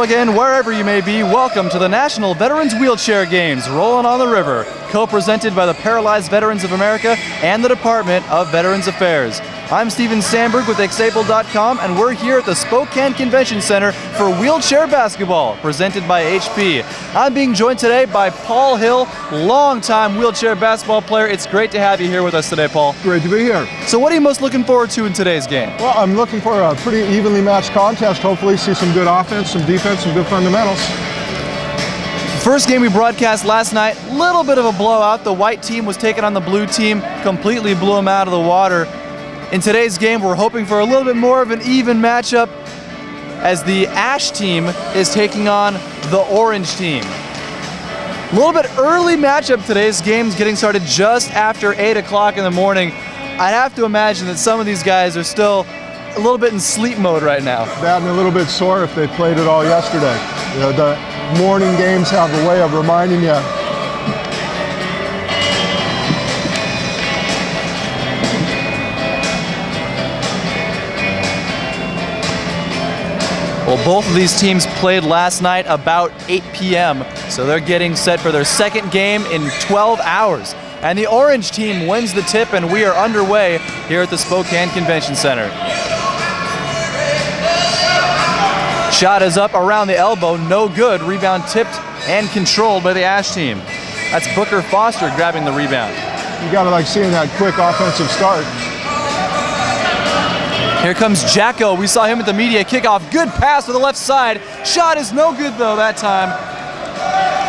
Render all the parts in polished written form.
again, wherever you may be, welcome to the National Veterans Wheelchair Games, Rolling on the River, co-presented by the Paralyzed Veterans of America and the Department of Veterans Affairs. I'm Steven Sandberg with Xable.com, and we're here at the Spokane Convention Center for Wheelchair Basketball, presented by HP. I'm being joined today by Paul Hill, longtime wheelchair basketball player. It's great to have you here with us today, Paul. Great to be here. So what are you most looking forward to in today's game? Well, I'm looking for a pretty evenly matched contest. Hopefully see some good offense, some defense, some good fundamentals. First game we broadcast last night, little bit of a blowout. The white team was taking on the blue team, completely blew them out of the water. In today's game, we're hoping for a little bit more of an even matchup as the Ash team is taking on the Orange team. A little bit early matchup. Today's game's getting started just after 8 o'clock in the morning. I'd have to imagine that some of these guys are still a little bit in sleep mode right now. That and a little bit sore if they played it all yesterday. You know, the morning games have a way of reminding you. Well, both of these teams played last night about 8 p.m., so they're getting set for their second game in 12 hours. And the Orange team wins the tip, and we are underway here at the Spokane Convention Center. Shot is up around the elbow, no good. Rebound tipped and controlled by the Ash team. That's Booker Foster grabbing the rebound. You gotta like seeing that quick offensive start. Here comes Jacko. We saw him at the media kickoff. Good pass to the left side. Shot is no good though that time.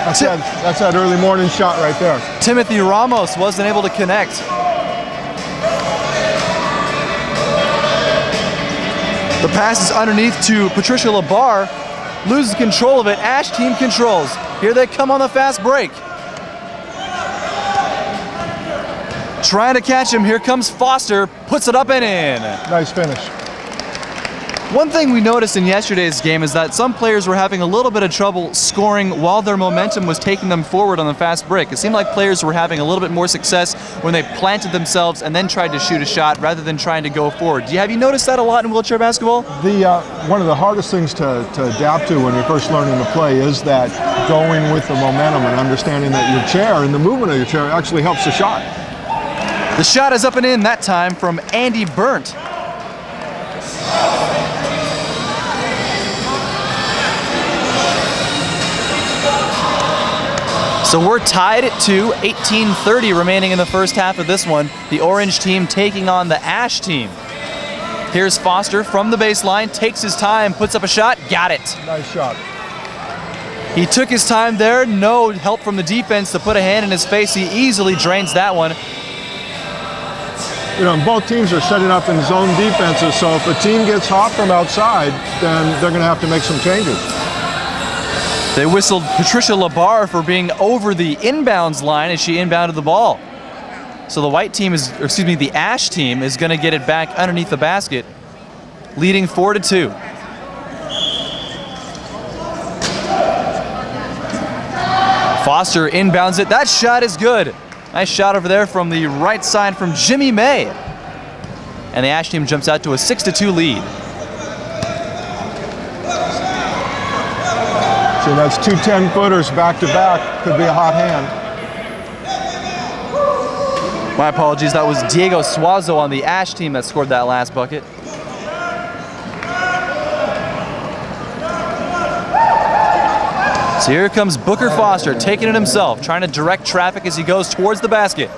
That's that early morning shot right there. Timothy Ramos wasn't able to connect. The pass is underneath to Patricia Labar. Loses control of it. Ash team controls. Here they come on the fast break. Trying to catch him. Here comes Foster. Puts it up and in. Nice finish. One thing we noticed in yesterday's game is that some players were having a little bit of trouble scoring while their momentum was taking them forward on the fast break. It seemed like players were having a little bit more success when they planted themselves and then tried to shoot a shot rather than trying to go forward. Have you noticed that a lot in wheelchair basketball? One of the hardest things to adapt to when you're first learning to play is that going with the momentum and understanding that your chair and the movement of your chair actually helps the shot. The shot is up and in that time from Andy Burnt. So we're tied at 18:30 remaining in the first half of this one. The Orange team taking on the Ash team. Here's Foster from the baseline, takes his time, puts up a shot, got it. Nice shot. He took his time there, no help from the defense to put a hand in his face. He easily drains that one. You know, both teams are setting up in zone defenses, so if a team gets hot from outside, then they're going to have to make some changes. They whistled Patricia Labar for being over the inbounds line as she inbounded the ball. So the white team the Ash team is going to get it back underneath the basket, leading 4-2. Foster inbounds it. That shot is good. Nice shot over there from the right side from Jimmy May. And the Ash team jumps out to a 6-2 lead. So that's two 10-footers back-to-back. Could be a hot hand. My apologies, that was Diego Suazo on the Ash team that scored that last bucket. So here comes Booker Foster, taking it himself, trying to direct traffic as he goes towards the basket.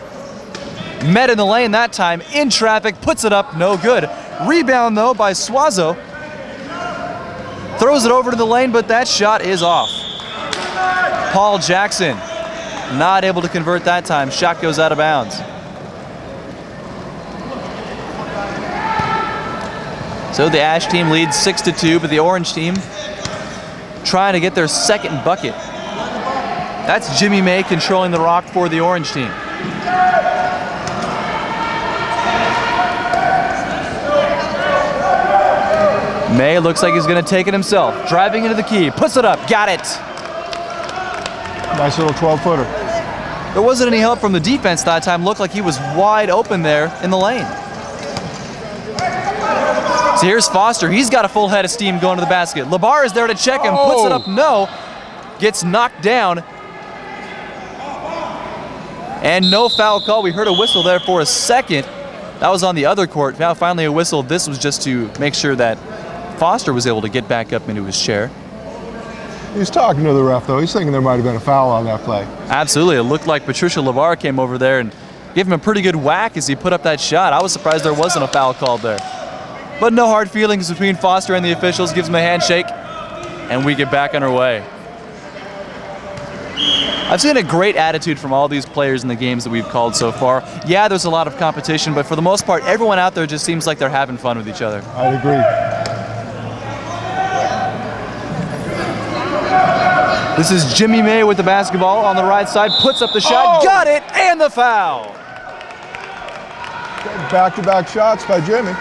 Met in the lane that time, in traffic, puts it up, no good. Rebound though by Suazo. Throws it over to the lane, but that shot is off. Paul Jackson, not able to convert that time. Shot goes out of bounds. So the Ash team leads 6-2, but the Orange team trying to get their second bucket. That's Jimmy May controlling the rock for the Orange team. May looks like he's going to take it himself. Driving into the key, puts it up, got it. Nice little 12-footer. There wasn't any help from the defense that time. Looked like he was wide open there in the lane. So here's Foster. He's got a full head of steam going to the basket. Labar is there to check him, puts it up, no. Gets knocked down. And no foul call. We heard a whistle there for a second. That was on the other court. Now finally a whistle. This was just to make sure that Foster was able to get back up into his chair. He's talking to the ref, though. He's thinking there might have been a foul on that play. Absolutely. It looked like Patricia Labar came over there and gave him a pretty good whack as he put up that shot. I was surprised there wasn't a foul called there. But no hard feelings between Foster and the officials. Gives him a handshake, and we get back on our way. I've seen a great attitude from all these players in the games that we've called so far. Yeah, there's a lot of competition, but for the most part, everyone out there just seems like they're having fun with each other. I'd agree. This is Jimmy May with the basketball on the right side, puts up the shot, got it, and the foul. Back-to-back shots by Jimmy.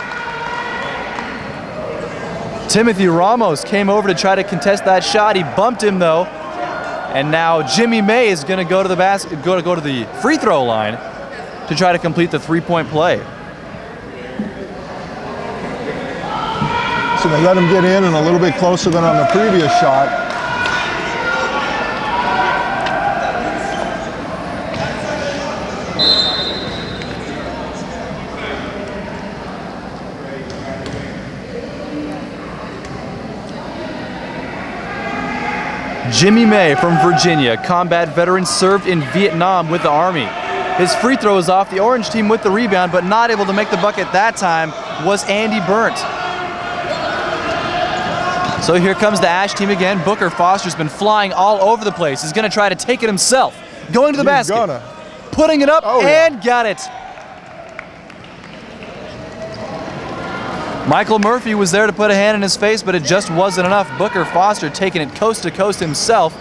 Timothy Ramos came over to try to contest that shot. He bumped him though. And now Jimmy May is going to go to the free throw line to try to complete the three-point play. So they let him get in and a little bit closer than on the previous shot. Jimmy May from Virginia, combat veteran, served in Vietnam with the Army. His free throw is off. The orange team with the rebound, but not able to make the bucket that time was Andy Burnt. So here comes the Ash team again. Booker Foster's been flying all over the place. He's going to try to take it himself. Going to the basket, putting it up, and got it. Michael Murphy was there to put a hand in his face, but it just wasn't enough. Booker Foster taking it coast to coast himself.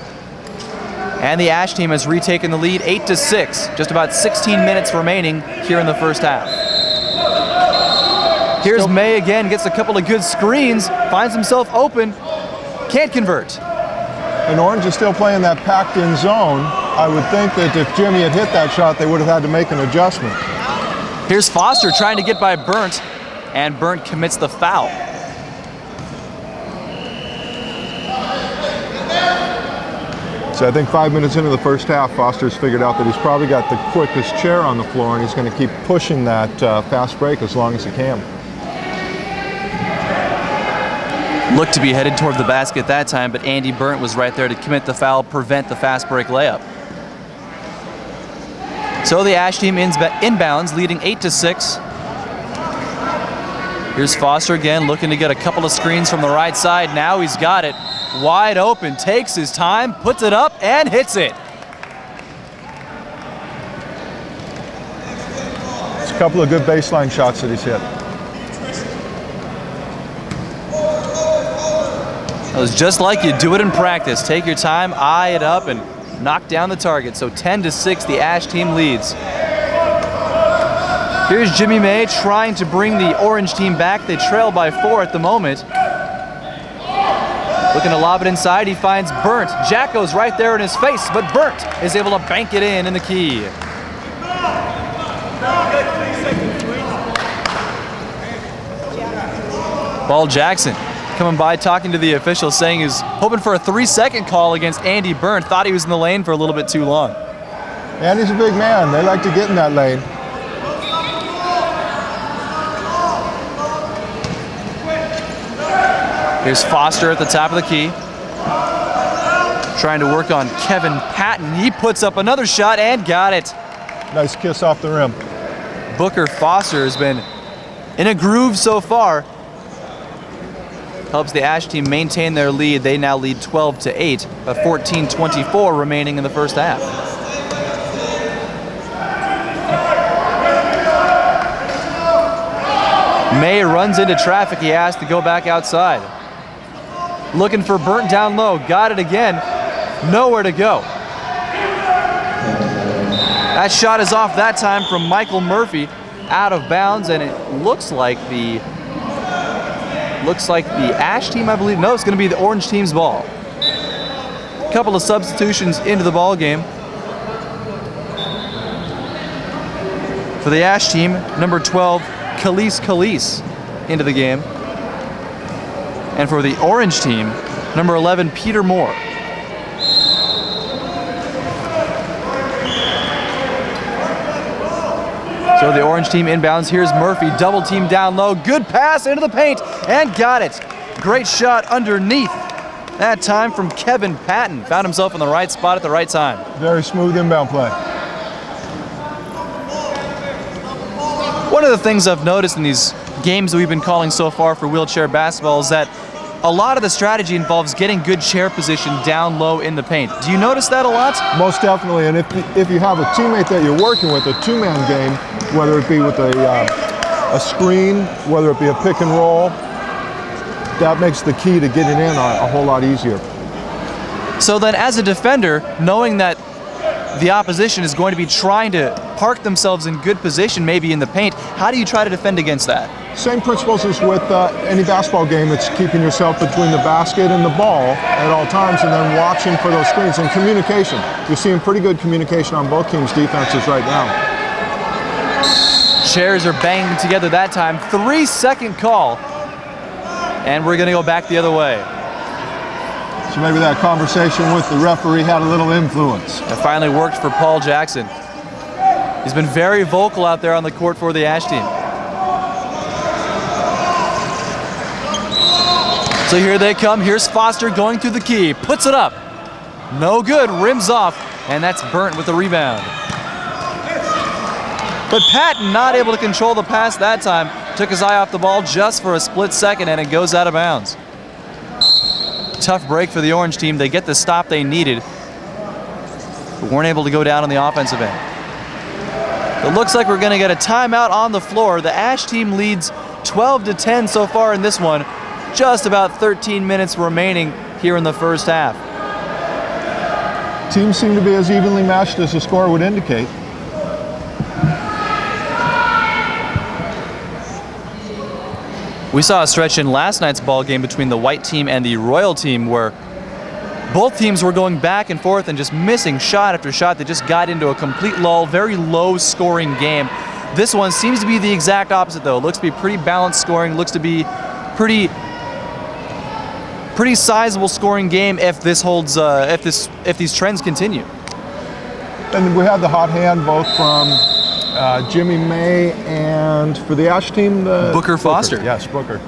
And the Ash team has retaken the lead 8-6. Just about 16 minutes remaining here in the first half. Here's May again, gets a couple of good screens, finds himself open, can't convert. And Orange is still playing that packed-in zone. I would think that if Jimmy had hit that shot, they would have had to make an adjustment. Here's Foster trying to get by Burnt, and Burnt commits the foul. So I think 5 minutes into the first half, Foster's figured out that he's probably got the quickest chair on the floor, and he's going to keep pushing that fast break as long as he can. Looked to be headed toward the basket that time, but Andy Burnt was right there to commit the foul, prevent the fast break layup. So the Ash team inbounds, leading 8-6. Here's Foster again, looking to get a couple of screens from the right side. Now he's got it wide open, takes his time, puts it up, and hits it. It's a couple of good baseline shots that he's hit. It was just like you do it in practice. Take your time, eye it up, and knock down the target. So 10-6, the Ash team leads. Here's Jimmy May trying to bring the orange team back. They trail by 4 at the moment. Looking to lob it inside, he finds Burnt. Jacko's right there in his face, but Burnt is able to bank it in the key. Ball Jackson coming by, talking to the official, saying he's hoping for a 3-second call against Andy Burnt. Thought he was in the lane for a little bit too long. Andy's a big man. They like to get in that lane. Here's Foster at the top of the key, trying to work on Kevin Patton. He puts up another shot and got it. Nice kiss off the rim. Booker Foster has been in a groove so far. Helps the Ash team maintain their lead. They now lead 12-8, a 14-24 remaining in the first half. May runs into traffic. He has to go back outside. Looking for Burnt down low. Got it again. Nowhere to go. That shot is off that time from Michael Murphy, out of bounds, and it looks like the Ash team, I believe. No, it's going to be the orange team's ball. A couple of substitutions into the ball game. For the Ash team, number 12, Khalees into the game. And for the orange team, number 11, Peter Moore. So the orange team inbounds. Here's Murphy, double team down low. Good pass into the paint and got it. Great shot underneath. That time from Kevin Patton. Found himself in the right spot at the right time. Very smooth inbound play. One of the things I've noticed in these games that we've been calling so far for wheelchair basketball is that a lot of the strategy involves getting good chair position down low in the paint. Do you notice that a lot? Most definitely, and if you have a teammate that you're working with, a two-man game, whether it be with a screen, whether it be a pick and roll, that makes the key to getting in a whole lot easier. So then as a defender, knowing that the opposition is going to be trying to park themselves in good position, maybe in the paint, how do you try to defend against that? Same principles as with any basketball game. It's keeping yourself between the basket and the ball at all times and then watching for those screens and communication. You're seeing pretty good communication on both teams' defenses right now. Chairs are banging together that time. 3-second call. And we're going to go back the other way. So maybe that conversation with the referee had a little influence. It finally worked for Paul Jackson. He's been very vocal out there on the court for the Ash team. So here they come. Here's Foster going through the key. Puts it up. No good. Rims off. And that's Burnt with the rebound. But Patton not able to control the pass that time. Took his eye off the ball just for a split second and it goes out of bounds. Tough break for the orange team. They get the stop they needed, but weren't able to go down on the offensive end. It looks like we're going to get a timeout on the floor. The Ash team leads 12-10 so far in this one. Just about 13 minutes remaining here in the first half. Teams seem to be as evenly matched as the score would indicate. We saw a stretch in last night's ball game between the white team and the royal team where both teams were going back and forth and just missing shot after shot. They just got into a complete lull, very low scoring game. This one seems to be the exact opposite though. It looks to be pretty balanced scoring, looks to be pretty sizable scoring game if this holds, if these trends continue. And we had the hot hand both from Jimmy May and for the Ash team, Booker Foster. Yes, Booker.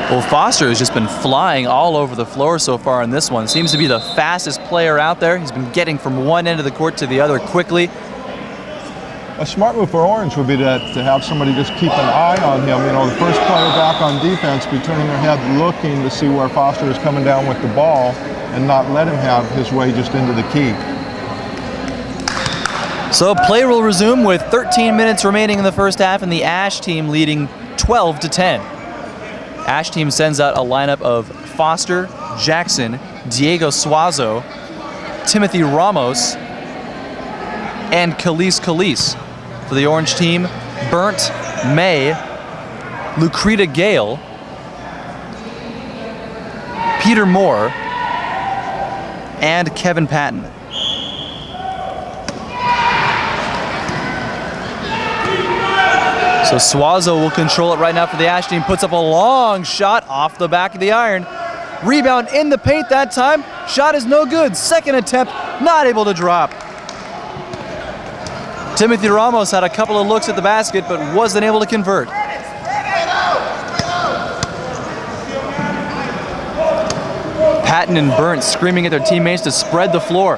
Well, Foster has just been flying all over the floor so far in this one. Seems to be the fastest player out there. He's been getting from one end of the court to the other quickly. A smart move for Orange would be to have somebody just keep an eye on him. You know, the first player back on defense be turning their head looking to see where Foster is coming down with the ball and not let him have his way just into the key. So play will resume with 13 minutes remaining in the first half and the Ash team leading 12-10. Ash team sends out a lineup of Foster, Jackson, Diego Suazo, Timothy Ramos, and Khalees. For the orange team, Burnt, May, Lucreta Gale, Peter Moore, and Kevin Patton. So Suazo will control it right now for the Ash team. Puts up a long shot off the back of the iron. Rebound in the paint that time. Shot is no good. Second attempt, not able to drop. Timothy Ramos had a couple of looks at the basket, but wasn't able to convert. Patton and Burnt screaming at their teammates to spread the floor.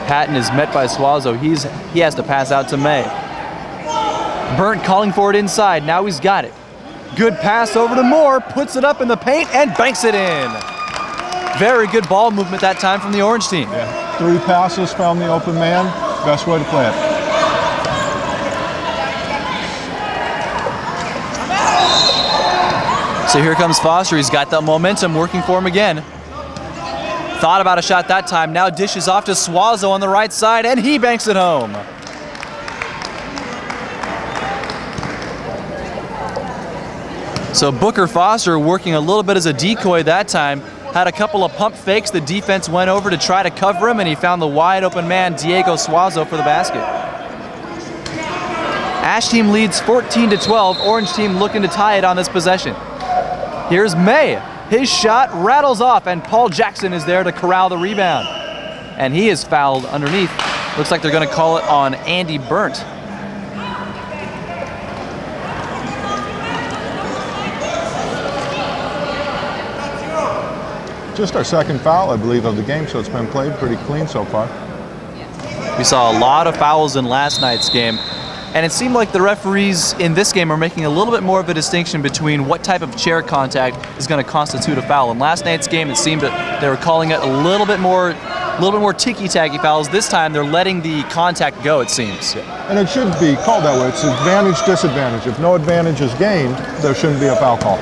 Patton is met by Suazo. He has to pass out to May. Burnt calling for it inside. Now he's got it. Good pass over to Moore. Puts it up in the paint and banks it in. Very good ball movement that time from the orange team. Yeah. 3 passes, found the open man. Best way to play it. So here comes Foster. He's got that momentum working for him again. Thought about a shot that time. Now dishes off to Suazo on the right side, and he banks it home. So Booker Foster working a little bit as a decoy that time. Had a couple of pump fakes. The defense went over to try to cover him, and he found the wide open man, Diego Suazo, for the basket. Ash team leads 14-12. Orange team looking to tie it on this possession. Here's May. His shot rattles off, and Paul Jackson is there to corral the rebound. And he is fouled underneath. Looks like they're going to call it on Andy Burnt. Just our second foul, I believe, of the game, so it's been played pretty clean so far. We saw a lot of fouls in last night's game, and it seemed like the referees in this game are making a little bit more of a distinction between what type of chair contact is going to constitute a foul. In last night's game, it seemed that they were calling it a little bit more ticky-tacky fouls. This time, they're letting the contact go, it seems. And it should be called that way. It's advantage, disadvantage. If no advantage is gained, there shouldn't be a foul call.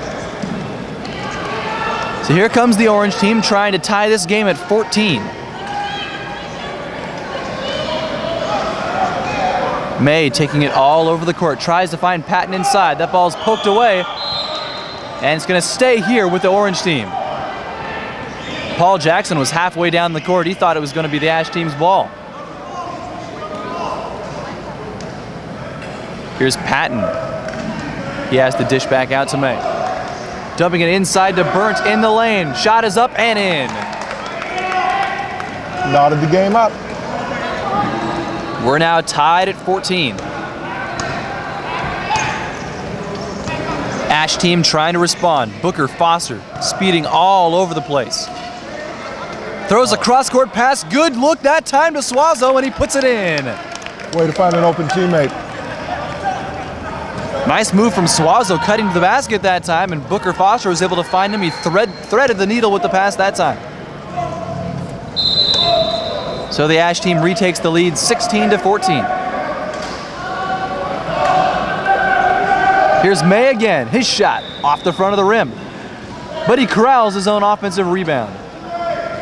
So here comes the Orange team trying to tie this game at 14. May taking it all over the court, tries to find Patton inside. That ball's poked away, and it's going to stay here with the Orange team. Paul Jackson was halfway down the court. He thought it was going to be the Ash team's ball. Here's Patton. He has to dish back out to May. Dumping it inside to Burnt in the lane. Shot is up and in. Knotted the game up. We're now tied at 14. Ash team trying to respond. Booker Foster speeding all over the place. Throws a cross-court pass. Good look that time to Suazo, and he puts it in. Way to find an open teammate. Nice move from Suazo cutting to the basket that time, and Booker Foster was able to find him. He threaded the needle with the pass that time. So the Ash team retakes the lead 16-14. Here's May again. His shot off the front of the rim, but he corrals his own offensive rebound.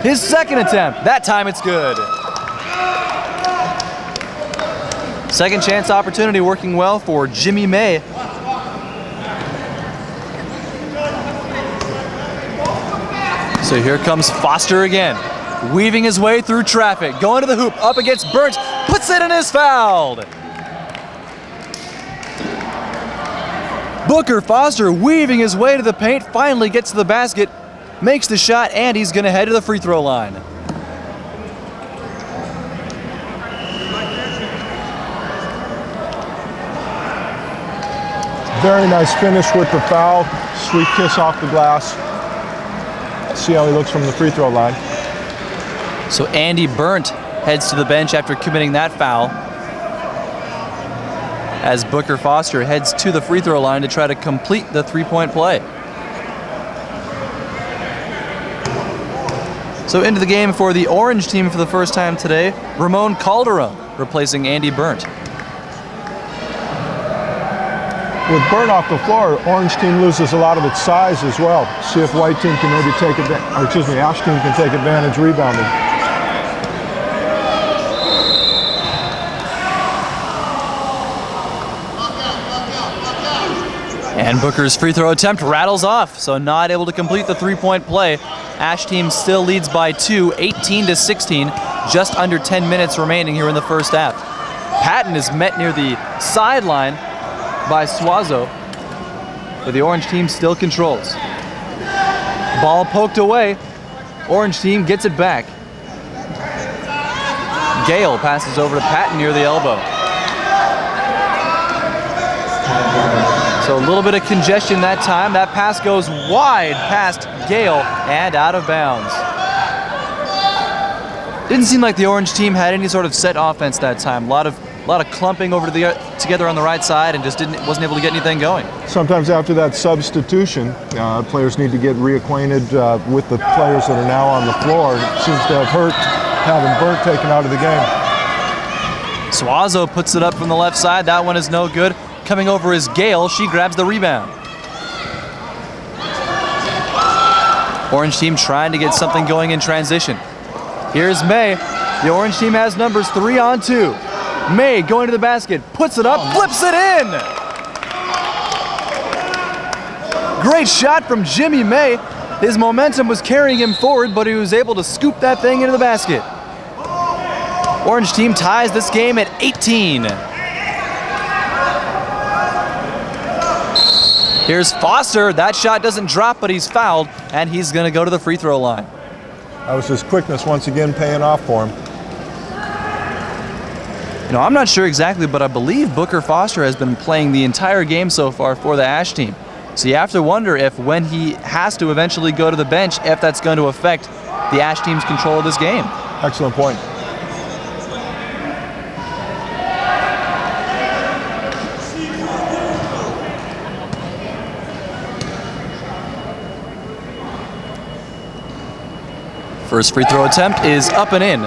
His second attempt. That time it's good. Second chance opportunity working well for Jimmy May. So here comes Foster again, weaving his way through traffic, going to the hoop, up against Burnt, puts it in, is fouled. Booker Foster weaving his way to the paint, finally gets to the basket, makes the shot, and he's going to head to the free throw line. Very nice finish with the foul. Sweet kiss off the glass. See how he looks from the free throw line. So Andy Burnt heads to the bench after committing that foul, as Booker Foster heads to the free throw line to try to complete the three-point play. So into the game for the Orange team for the first time today, Ramon Calderon replacing Andy Burnt. With Burnt off the floor, Orange team loses a lot of its size as well. See if White team can maybe take advantage, or excuse me, Ash team can take advantage rebounding. And Booker's free throw attempt rattles off, so not able to complete the three-point play. Ash team still leads by 2, 18-16, just under 10 minutes remaining here in the first half. Patton is met near the sideline by Suazo, but the Orange team still controls. Ball poked away. Orange team gets it back. Gale passes over to Patton near the elbow. So a little bit of congestion that time. That pass goes wide past Gale and out of bounds. Didn't seem like the Orange team had any sort of set offense that time. A lot of clumping over together on the right side, and just wasn't able to get anything going. Sometimes after that substitution, players need to get reacquainted with the players that are now on the floor. It seems to have hurt having Burnt taken out of the game. Suazo puts it up from the left side. That one is no good. Coming over is Gale. She grabs the rebound. Orange team trying to get something going in transition. Here's May. The Orange team has numbers 3 on 2. May going to the basket, puts it up, flips it in! Great shot from Jimmy May. His momentum was carrying him forward, but he was able to scoop that thing into the basket. Orange team ties this game at 18. Here's Foster. That shot doesn't drop, but he's fouled, and he's going to go to the free throw line. That was his quickness once again paying off for him. You know, I'm not sure exactly, but I believe Booker Foster has been playing the entire game so far for the Ash team. So you have to wonder if when he has to eventually go to the bench, if that's going to affect the Ash team's control of this game. Excellent point. First free throw attempt is up and in.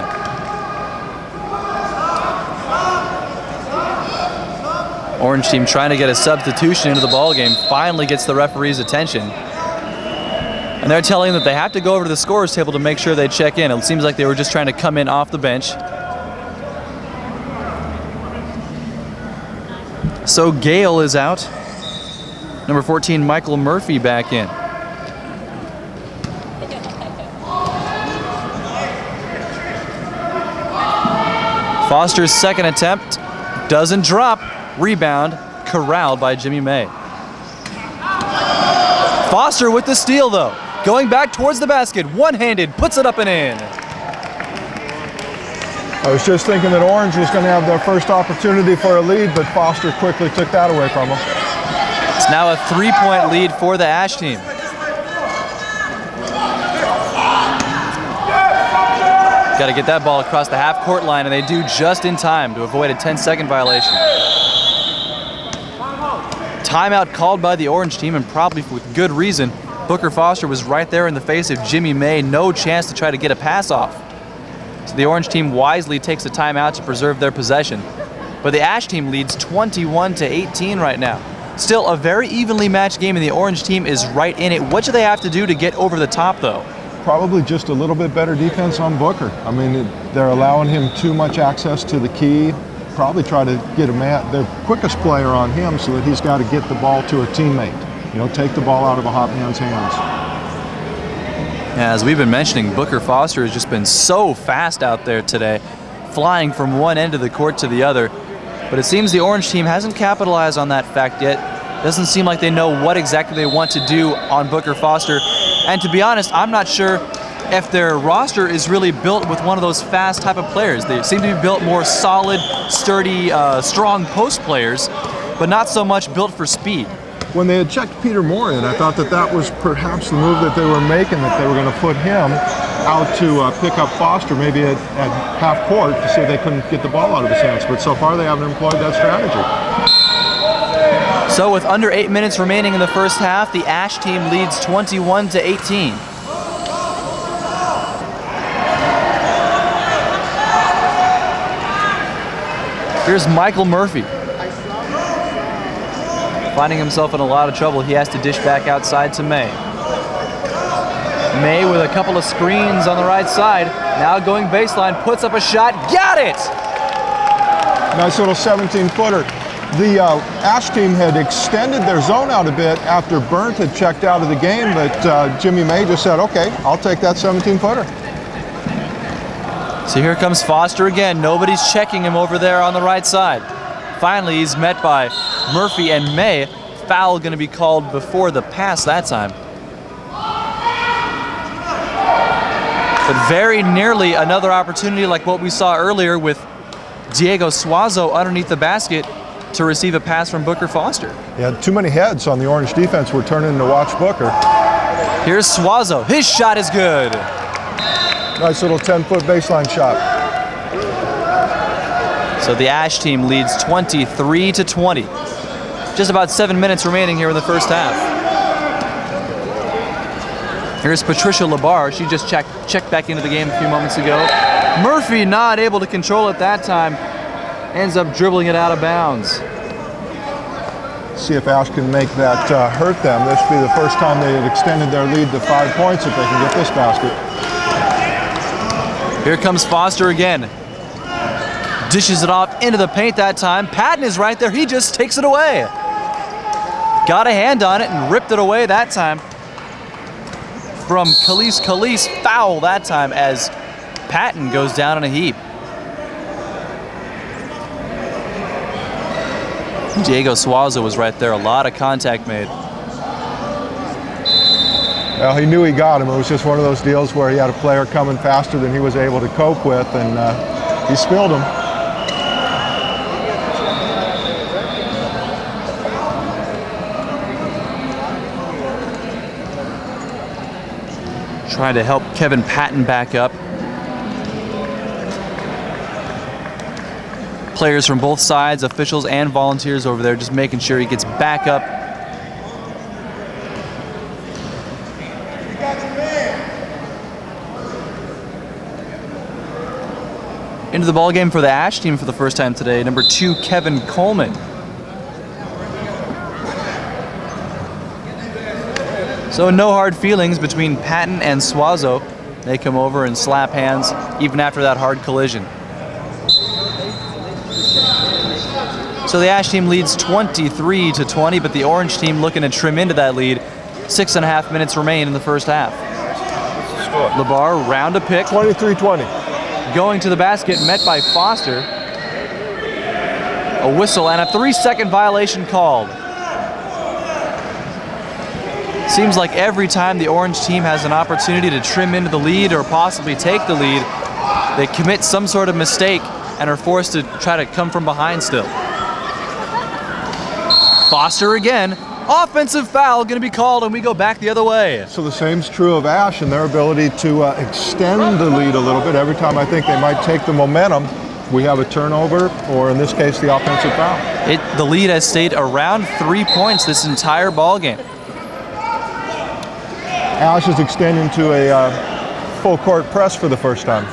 Orange team trying to get a substitution into the ball game finally gets the referee's attention. And they're telling them that they have to go over to the scorer's table to make sure they check in. It seems like they were just trying to come in off the bench. So Gale is out. Number 14, Michael Murphy back in. Foster's second attempt doesn't drop. Rebound corralled by Jimmy May. Foster with the steal though. Going back towards the basket, one-handed, puts it up and in. I was just thinking that Orange was going to have their first opportunity for a lead, but Foster quickly took that away from them. It's now a three-point lead for the Ash team. Got to get that ball across the half-court line, and they do just in time to avoid a 10-second violation. Timeout called by the Orange team, and probably with good reason. Booker Foster was right there in the face of Jimmy May, no chance to try to get a pass off. So the Orange team wisely takes a timeout to preserve their possession. But the Ash team leads 21-18 right now. Still a very evenly matched game, and the Orange team is right in it. What do they have to do to get over the top, though? Probably just a little bit better defense on Booker. I mean, they're allowing him too much access to the key. Probably try to get their quickest player on him so that he's got to get the ball to a teammate. You know, take the ball out of a hot man's hands. As we've been mentioning, Booker Foster has just been so fast out there today, flying from one end of the court to the other. But it seems the Orange team hasn't capitalized on that fact yet. Doesn't seem like they know what exactly they want to do on Booker Foster. And to be honest, I'm not sure if their roster is really built with one of those fast type of players. They seem to be built more solid, sturdy, strong post players, but not so much built for speed. When they had checked Peter Moore in, I thought that was perhaps the move that they were making, that they were going to put him out to pick up Foster maybe at half court to see if they couldn't get the ball out of his hands. But so far they haven't employed that strategy. So with under 8 minutes remaining in the first half, the Ash team leads 21-18. Here's Michael Murphy. Finding himself in a lot of trouble, he has to dish back outside to May. May with a couple of screens on the right side. Now going baseline, puts up a shot, got it! Nice little 17-footer. The Ash team had extended their zone out a bit after Burnt had checked out of the game, but Jimmy May just said, okay, I'll take that 17-footer. So here comes Foster again. Nobody's checking him over there on the right side. Finally, he's met by Murphy and May. Foul going to be called before the pass that time. But very nearly another opportunity like what we saw earlier with Diego Suazo underneath the basket to receive a pass from Booker Foster. Yeah, too many heads on the Orange defense were turning to watch Booker. Here's Suazo. His shot is good. Nice little 10-foot baseline shot. So the Ash team leads 23-20. Just about 7 minutes remaining here in the first half. Here's Patricia Labar. She just checked back into the game a few moments ago. Murphy not able to control it that time. Ends up dribbling it out of bounds. See if Ash can make that hurt them. This would be the first time they had extended their lead to 5 points if they can get this basket. Here comes Foster again. Dishes it off into the paint that time. Patton is right there. He just takes it away. Got a hand on it and ripped it away that time. From Khalees. Foul that time as Patton goes down in a heap. Diego Suazo was right there. A lot of contact made. Well, he knew he got him. It was just one of those deals where he had a player coming faster than he was able to cope with, and he spilled him. Trying to help Kevin Patton back up. Players from both sides, officials and volunteers over there, just making sure he gets back up. Into the ball game for the Ash team for the first time today, number 2, Kevin Coleman. So no hard feelings between Patton and Suazo. They come over and slap hands even after that hard collision. So the Ash team leads 23-20, but the Orange team looking to trim into that lead. 6.5 minutes remain in the first half. LeBar round a pick. 23-20. Going to the basket, met by Foster. A whistle and a 3-second violation called. Seems like every time the Orange team has an opportunity to trim into the lead or possibly take the lead, they commit some sort of mistake and are forced to try to come from behind still. Foster again. Offensive foul going to be called, and we go back the other way. So the same's true of Ash and their ability to extend the lead a little bit. Every time I think they might take the momentum, we have a turnover, or in this case, the offensive foul. The lead has stayed around 3 points this entire ball game. Ash is extending to a full court press for the first time.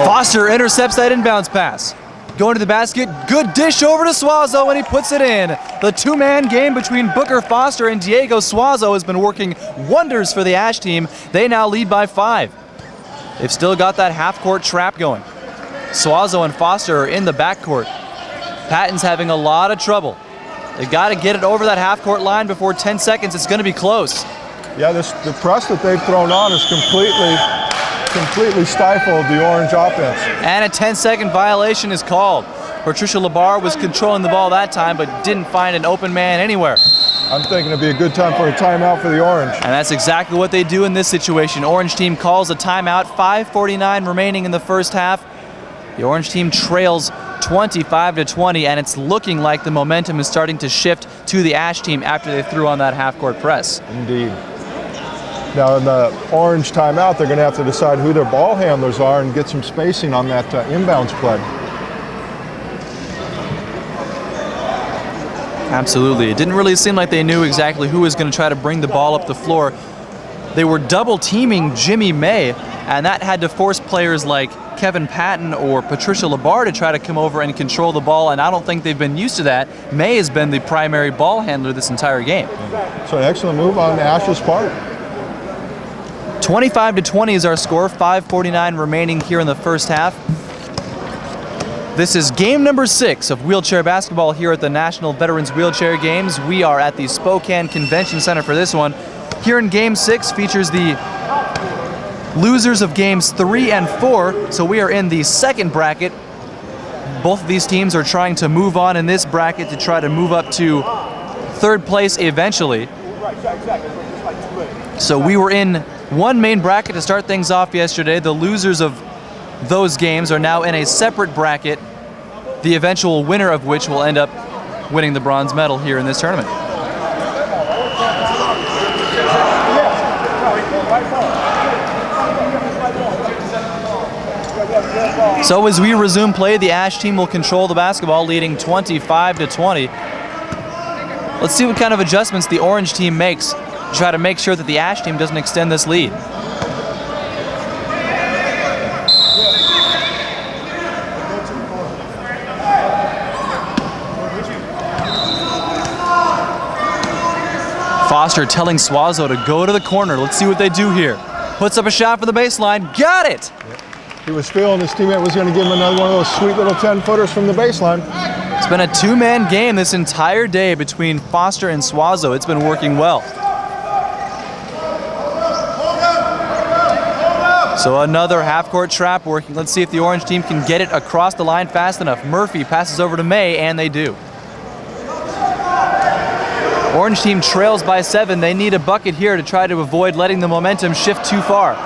Foster intercepts that inbounds pass. Going to the basket, good dish over to Suazo, and he puts it in. The two-man game between Booker Foster and Diego Suazo has been working wonders for the Ash team. They now lead by 5. They've still got that half-court trap going. Suazo and Foster are in the backcourt. Patton's having a lot of trouble. They've got to get it over that half-court line before 10 seconds. It's going to be close. Yeah, the press that they've thrown on is completely stifled the Orange offense. And a 10-second violation is called. Patricia LeBar was controlling the ball that time, but didn't find an open man anywhere. I'm thinking it'd be a good time for a timeout for the Orange. And that's exactly what they do in this situation. Orange team calls a timeout, 5:49 remaining in the first half. The Orange team trails 25-20, and it's looking like the momentum is starting to shift to the Ash team after they threw on that half-court press. Indeed. Now in the Orange timeout, they're going to have to decide who their ball handlers are and get some spacing on that inbounds play. Absolutely. It didn't really seem like they knew exactly who was going to try to bring the ball up the floor. They were double teaming Jimmy May, and that had to force players like Kevin Patton or Patricia LeBar to try to come over and control the ball, and I don't think they've been used to that. May has been the primary ball handler this entire game. So an excellent move on Ash's part. 25-20 is our score, 5:49 remaining here in the first half. This is game number 6 of wheelchair basketball here at the National Veterans Wheelchair Games. We are at the Spokane Convention Center for this one. Here in game 6 features the losers of games 3 and 4, so we are in the second bracket. Both of these teams are trying to move on in this bracket to try to move up to third place eventually. So we were in one main bracket to start things off yesterday. The losers of those games are now in a separate bracket, the eventual winner of which will end up winning the bronze medal here in this tournament. So as we resume play, the Ash team will control the basketball, leading 25-20. Let's see what kind of adjustments the Orange team makes to try to make sure that the Ash team doesn't extend this lead. Foster telling Suazo to go to the corner. Let's see what they do here. Puts up a shot for the baseline. Got it! He was feeling his teammate was going to give him another one of those sweet little 10-footers from the baseline. It's been a two-man game this entire day between Foster and Suazo. It's been working well. So another half-court trap working. Let's see if the orange team can get it across the line fast enough. Murphy passes over to May, and they do. Orange team trails by 7. They need a bucket here to try to avoid letting the momentum shift too far.